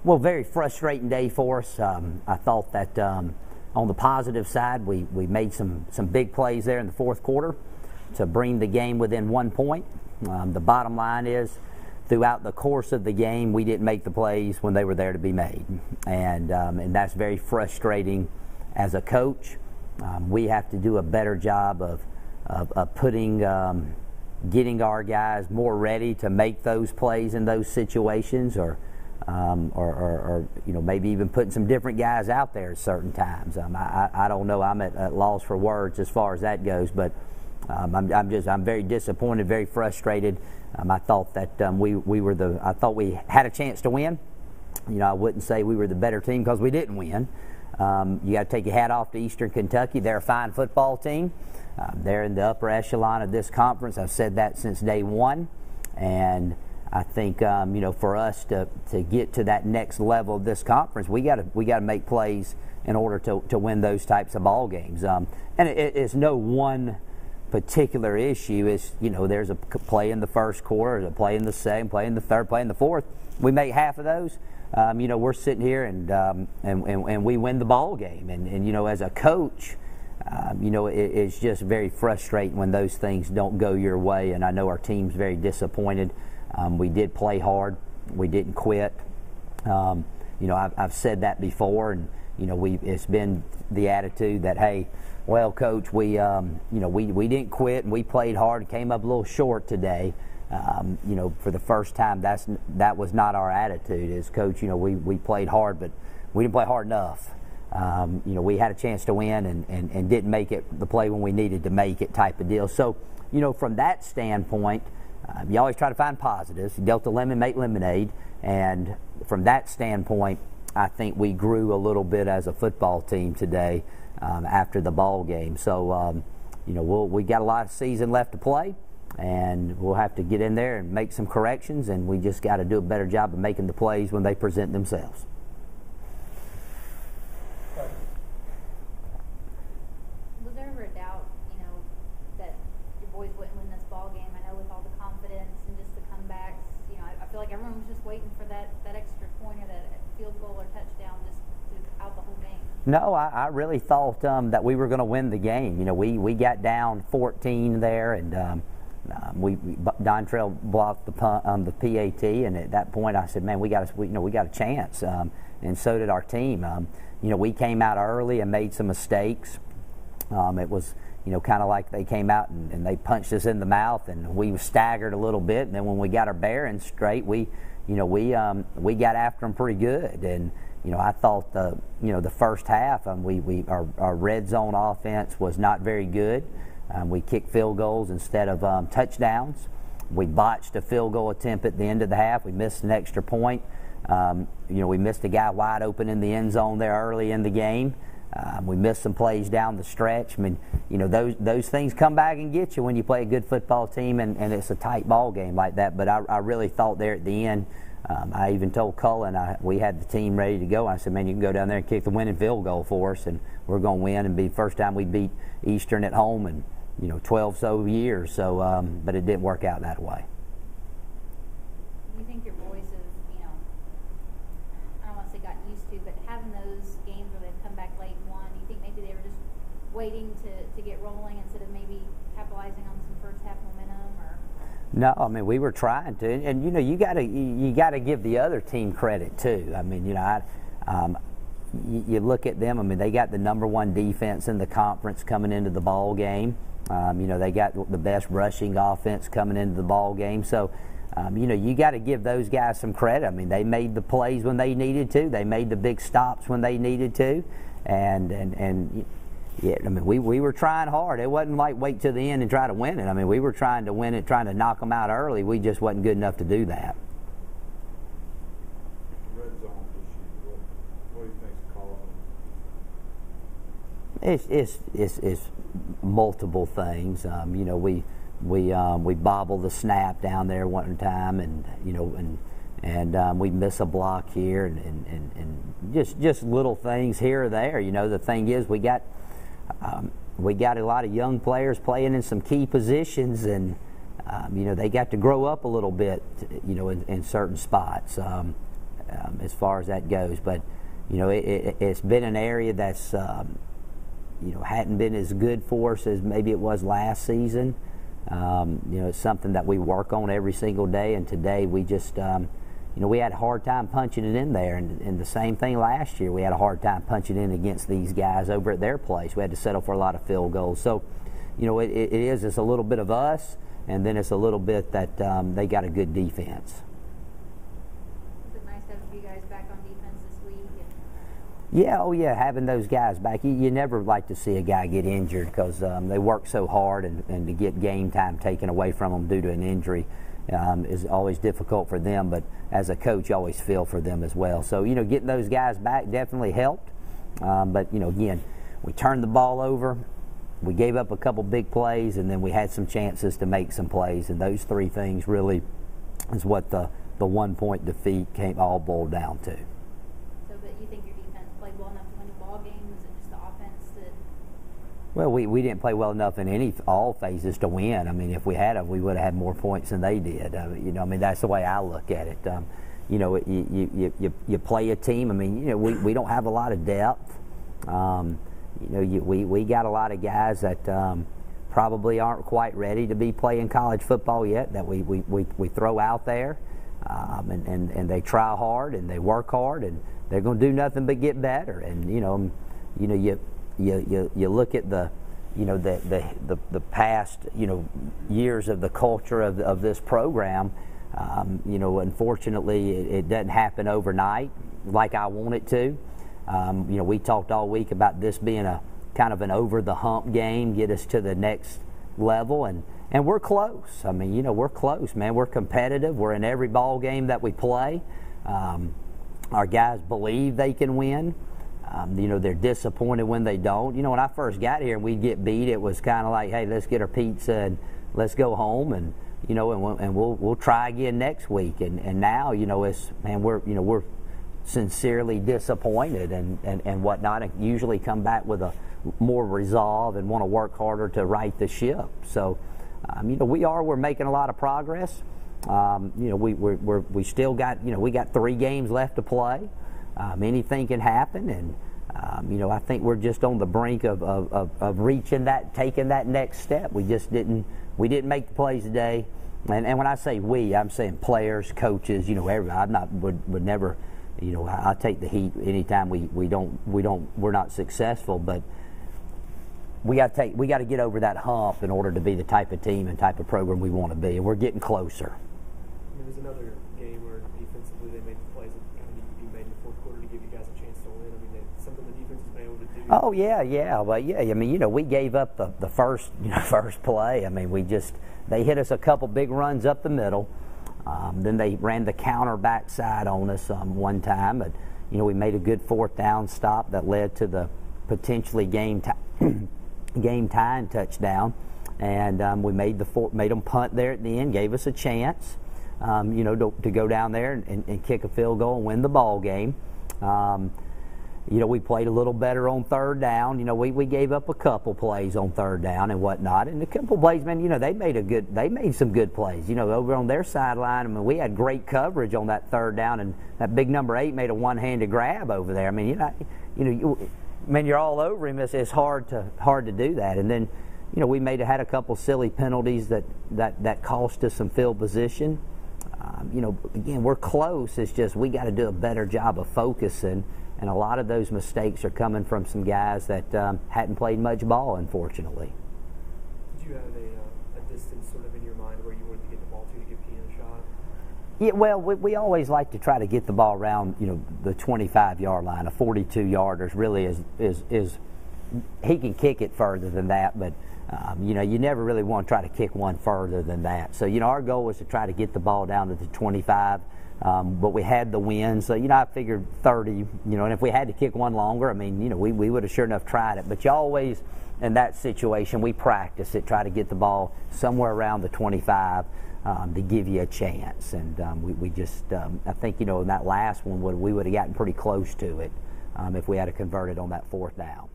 Well, very frustrating day for us. I thought that on the positive side, we made some big plays there in the fourth quarter to bring the game within 1 point. The bottom line is, throughout the course of the game, we didn't make the plays when they were there to be made, and that's very frustrating as a coach. We have to do a better job of putting, getting our guys more ready to make those plays in those situations, or maybe even putting some different guys out there at certain times. I don't know. I'm at loss for words as far as that goes, but I'm very disappointed, very frustrated. I thought that I thought we had a chance to win. I wouldn't say we were the better team because we didn't win. You got to take your hat off to Eastern Kentucky. They're a fine football team. They're in the upper echelon of this conference. I've said that since day one, and I think for us to get to that next level of this conference, we got to make plays in order to win those types of ball games. And it's no one particular issue. Is there's a play in the first quarter, there's a play in the second, play in the third, play in the fourth. We make half of those. We're sitting here and we win the ball game. And as a coach, it's just very frustrating when those things don't go your way. And I know our team's very disappointed. We did play hard. We didn't quit. I've said that before, and it's been the attitude that, hey, well, coach, we didn't quit and we played hard and came up a little short today. For the first time, that was not our attitude. As coach, we played hard, but we didn't play hard enough. We had a chance to win and didn't make it the play when we needed to make it, type of deal. So, from that standpoint, you always try to find positives. You dealt the lemon, make lemonade, and from that standpoint, I think we grew a little bit as a football team today after the ball game. So, we got a lot of season left to play, and we'll have to get in there and make some corrections, and we just got to do a better job of making the plays when they present themselves. Was there ever a doubt, that your boys wouldn't win this ball game? I know with all the confidence and just the comebacks, I feel like everyone was just waiting for that extra point or that field goal or touchdown just out the whole game. No, I really thought that we were going to win the game. We got down 14 there, and Dontrell blocked the PAT, and at that point I said, man, we got a chance, and so did our team. We came out early and made some mistakes. It was kind of like they came out and they punched us in the mouth, and we staggered a little bit, and then when we got our bearings straight, we got after them pretty good. And I thought the first half, our red zone offense was not very good. We kicked field goals instead of touchdowns. We botched a field goal attempt at the end of the half. We missed an extra point. We missed a guy wide open in the end zone there early in the game. We missed some plays down the stretch. Those things come back and get you when you play a good football team and it's a tight ball game like that. But I really thought there at the end, I even told Cullen we had the team ready to go. I said, man, you can go down there and kick the winning field goal for us, and we're going to win and be the first time we beat Eastern at home in 12 so years. So, but it didn't work out that way. Do you think your boys have, I don't want to say gotten used to, but having those games where they've come back late and won, do you think maybe they were just waiting to get rolling instead of maybe capitalizing on some first half momentum? Or No, we were trying to, and you gotta give the other team credit too. You look at them. They got the #1 defense in the conference coming into the ball game. They got the best rushing offense coming into the ball game. So, you got to give those guys some credit. They made the plays when they needed to. They made the big stops when they needed to, and yeah, we were trying hard. It wasn't like wait till the end and try to win it. We were trying to win it, trying to knock them out early. We just wasn't good enough to do that. Red zone issue. What do you think's causing? It's multiple things. We bobble the snap down there one time, and we miss a block here, and just little things here or there. The thing is, we got a lot of young players playing in some key positions, and they got to grow up a little bit, in certain spots. as far as that goes. But it's been an area that's hadn't been as good for us as maybe it was last season. It's something that we work on every single day, and today we just we had a hard time punching it in there, and the same thing last year. We had a hard time punching in against these guys over at their place. We had to settle for a lot of field goals. So, it's a little bit of us, and then it's a little bit that they got a good defense. Is it nice to have you guys back on defense this week? Yeah, having those guys back. You never like to see a guy get injured because they work so hard, and to get game time taken away from them due to an injury is always difficult for them. But as a coach, you always feel for them as well. So, getting those guys back definitely helped. But, again, we turned the ball over. We gave up a couple big plays, and then we had some chances to make some plays. And those three things really is what the 1-point defeat all boiled down to. So, but you think your defense played well enough to win the ball game? Was it just the offense that? Well, we didn't play well enough in all phases to win. I mean, if we had we would have had more points than they did. That's the way I look at it. You play a team. I mean, we don't have a lot of depth. We got a lot of guys that probably aren't quite ready to be playing college football yet. That we throw out there, and they try hard and they work hard, and they're going to do nothing but get better. And you look at the past years of the culture of this program. Unfortunately, it doesn't happen overnight like I want it to. We talked all week about this being a kind of an over the hump game, get us to the next level, and we're close. I mean, we're close, man. We're competitive. We're in every ball game that we play. Our guys believe they can win. They're disappointed when they don't. When I first got here and we'd get beat, it was kind of like, hey, let's get our pizza and let's go home, and we'll try again next week. And now, we're sincerely disappointed and whatnot, and usually come back with a more resolve and want to work harder to right the ship. So, we're making a lot of progress. We still got we got 3 games left to play. Anything can happen, and I think we're just on the brink of reaching that, taking that next step. We didn't make the plays today, and when I say we, I'm saying players, coaches, everybody. Would never, I take the heat anytime we're not successful, but we got to get over that hump in order to be the type of team and type of program we want to be, and we're getting closer. There was another game where defensively they made the plays that kind of needed to be made in the fourth quarter to give you guys a chance to win. I mean, something the defense has been able to do. Oh yeah. Well, yeah. I mean, we gave up the first play. I mean, they hit us a couple big runs up the middle. Then they ran the counter backside on us one time, but we made a good 4th down stop that led to the potentially game tying touchdown, and we made them punt there at the end, gave us a chance, to go down there and kick a field goal and win the ball game. We played a little better on 3rd down. We gave up a couple plays on 3rd down and whatnot, and a couple plays, man. They made some good plays. Over on their sideline. I mean, we had great coverage on that 3rd down, and that big number 8 made a one-handed grab over there. I mean, you're all over him. It's hard to do that. And then, we had a couple silly penalties that cost us some field position. Again, we're close. It's just we got to do a better job of focusing. And a lot of those mistakes are coming from some guys that hadn't played much ball, unfortunately. Did you have a distance sort of in your mind where you wanted to get the ball to give Keenan a shot? Yeah, well, we always like to try to get the ball around, the 25-yard line. A 42-yarder really is he can kick it further than that, but you never really want to try to kick one further than that. So, our goal was to try to get the ball down to the 25. But we had the win, so I figured 30. And if we had to kick one longer, I mean, we would have sure enough tried it. But you always, in that situation, we practice it, try to get the ball somewhere around the 25 to give you a chance. And we just, I think, in that last one, we would have gotten pretty close to it if we had to convert it on that 4th down.